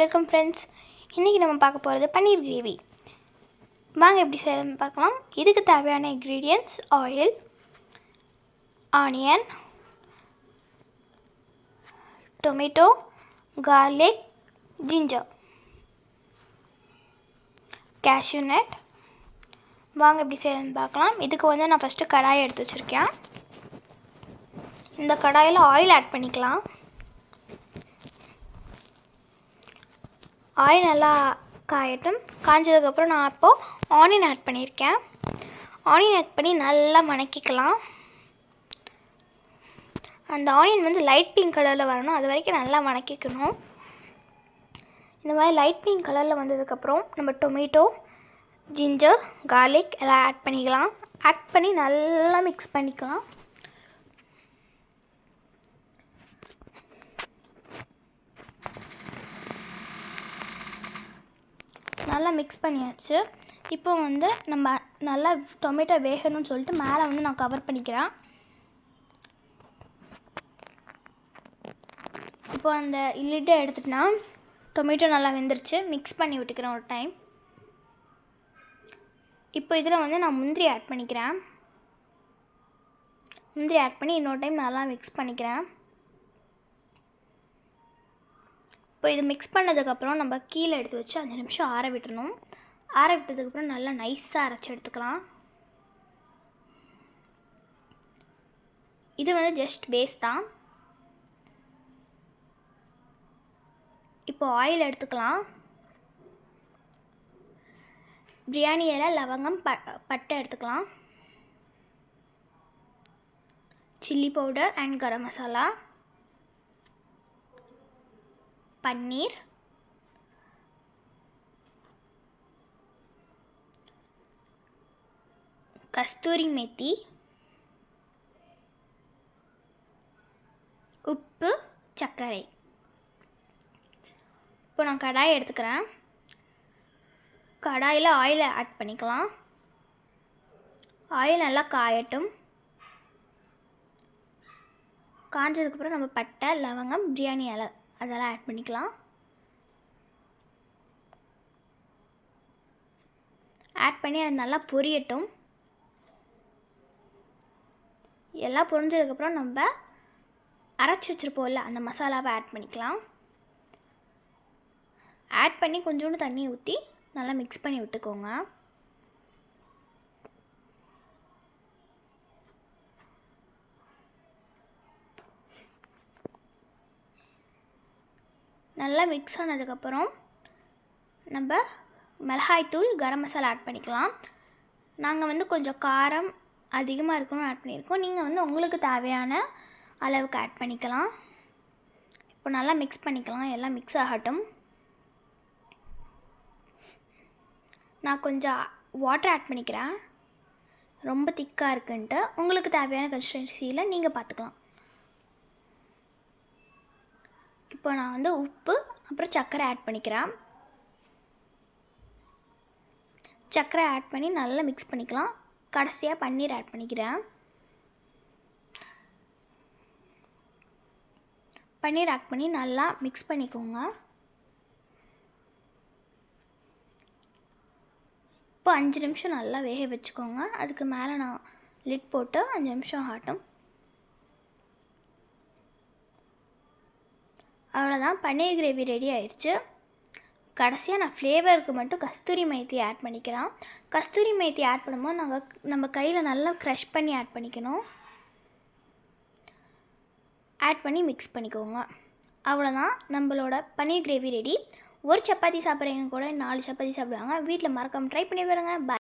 Welcome friends. இன்றைக்கி நம்ம பார்க்க போகிறது பன்னீர் கிரேவி. வாங்க எப்படி செய்யணும்னு பார்க்கலாம். இதுக்கு தேவையான ingredients: oil, onion, tomato, garlic, ginger, cashew nut. வாங்க எப்படி செய்யணும்னு பார்க்கலாம். இதுக்கு நான் ஃபஸ்ட்டு கடாயை எடுத்து வச்சுருக்கேன். இந்த கடாயில் ஆயில் ஆட் பண்ணிக்கலாம். ஆயில் நல்லா காயட்டும். காஞ்சதுக்கப்புறம் நான் இப்போது ஆனியன் ஆட் பண்ணியிருக்கேன். ஆனியன் ஆட் பண்ணி நல்லா வணக்கிக்கலாம். அந்த ஆனியன் லைட் பிங்க் கலரில் வரணும், அது வரைக்கும் நல்லா வணக்கிக்கணும். இந்த மாதிரி லைட் பிங்க் கலரில் வந்ததுக்கப்புறம் நம்ம டொமேட்டோ, ஜிஞ்சர், கார்லிக் எல்லாம் ஆட் பண்ணிக்கலாம். ஆட் பண்ணி நல்லா மிக்ஸ் பண்ணிக்கலாம். நல்லா மிக்ஸ் பண்ணியாச்சு. இப்போ நம்ம நல்லா டொமேட்டோ வேகணும்னு சொல்லிட்டு மேலே நான் கவர் பண்ணிக்கிறேன். இப்போ அந்த லிட்டை எடுத்துட்டேன்னா டொமேட்டோ நல்லா வெந்துருச்சு. மிக்ஸ் பண்ணி விட்டுக்கிறேன் ஒரு டைம். இப்போ இதில் நான் முந்திரி ஆட் பண்ணிக்கிறேன். முந்திரி ஆட் பண்ணி இன்னொரு டைம் நல்லா மிக்ஸ் பண்ணிக்கிறேன். இப்போ இது மிக்ஸ் பண்ணதுக்கப்புறம் நம்ம கீழே எடுத்து வச்சு 5 நிமிஷம் ஆற விட்டுறணும். ஆற விட்டதுக்கப்புறம் நல்லா நைஸாக அரைச்சி எடுத்துக்கலாம். இது ஜஸ்ட் பேஸ் தான். இப்போ ஆயில் எடுத்துக்கலாம். பிரியாணி இலை, லவங்கம், பட்டை எடுத்துக்கலாம். Chilli powder and garam masala, பன்னீர், கஸ்தூரி மேத்தி, உப்பு, சர்க்கரை. இப்போ நான் கடாயை எடுத்துக்கிறேன். கடாயில் ஆயிலை ஆட் பண்ணிக்கலாம். ஆயில் நல்லா காயட்டும். காஞ்சதுக்கப்புறம் நம்ம பட்டை, லவங்கம், பிரியாணி இலை அதெல்லாம் ஆட் பண்ணிக்கலாம். ஆட் பண்ணி அது நல்லா பொரியட்டும். எல்லாம் பொரிஞ்சதுக்கப்புறம் நம்ம அரைச்சி வச்சுருப்போம்ல அந்த மசாலாவை ஆட் பண்ணிக்கலாம். ஆட் பண்ணி கொஞ்சோண்டு தண்ணி ஊற்றி நல்லா மிக்ஸ் பண்ணி விட்டுக்கோங்க. நல்லா மிக்ஸ் ஆனதுக்கப்புறம் நம்ம மிளகாய்த்தூள், கரம் மசாலா ஆட் பண்ணிக்கலாம். நாங்கள் கொஞ்சம் காரம் அதிகமாக இருக்கணும்னு ஆட் பண்ணியிருக்கோம். நீங்கள் உங்களுக்கு தேவையான அளவுக்கு ஆட் பண்ணிக்கலாம். இப்போ நல்லா மிக்ஸ் பண்ணிக்கலாம். எல்லாம் மிக்ஸ் ஆகட்டும். நான் கொஞ்சம் வாட்டர் ஆட் பண்ணிக்கிறேன். ரொம்ப திக்காக இருக்குன்ட்டு உங்களுக்கு தேவையான கன்சிஸ்டன்சியில் நீங்கள் பார்த்துக்கலாம். இப்போ நான் உப்பு அப்புறம் சர்க்கரை ஆட் பண்ணிக்கிறேன். சர்க்கரை ஆட் பண்ணி நல்லா மிக்ஸ் பண்ணிக்கலாம். கடைசியாக பன்னீர் ஆட் பண்ணிக்கிறேன். பன்னீர் ஆட் பண்ணி நல்லா மிக்ஸ் பண்ணிக்கோங்க. இப்போ 5 நிமிஷம் நல்லா வேக வச்சுக்கோங்க. அதுக்கு மேலே நான் லிட் போட்டு 5 நிமிஷம் ஆகட்டும். அவ்வளோதான், பன்னீர் கிரேவி ரெடி ஆயிடுச்சு. கடைசியாக நான் ஃப்ளேவருக்கு மட்டும் கஸ்தூரி மேத்தி ஆட் பண்ணிக்கிறேன். கஸ்தூரி மேத்தி ஆட் பண்ணும்போது நம்ம கையில் நல்லா க்ரஷ் பண்ணி ஆட் பண்ணிக்கணும். ஆட் பண்ணி மிக்ஸ் பண்ணிக்கோங்க. அவ்வளோதான், நம்மளோட பன்னீர் கிரேவி ரெடி. ஒரு சப்பாத்தி சாப்பிட்றவங்க கூட 4 சப்பாத்தி சாப்பிடுவாங்க. வீட்டில் மறக்காமல் ட்ரை பண்ணி பாருங்கள்.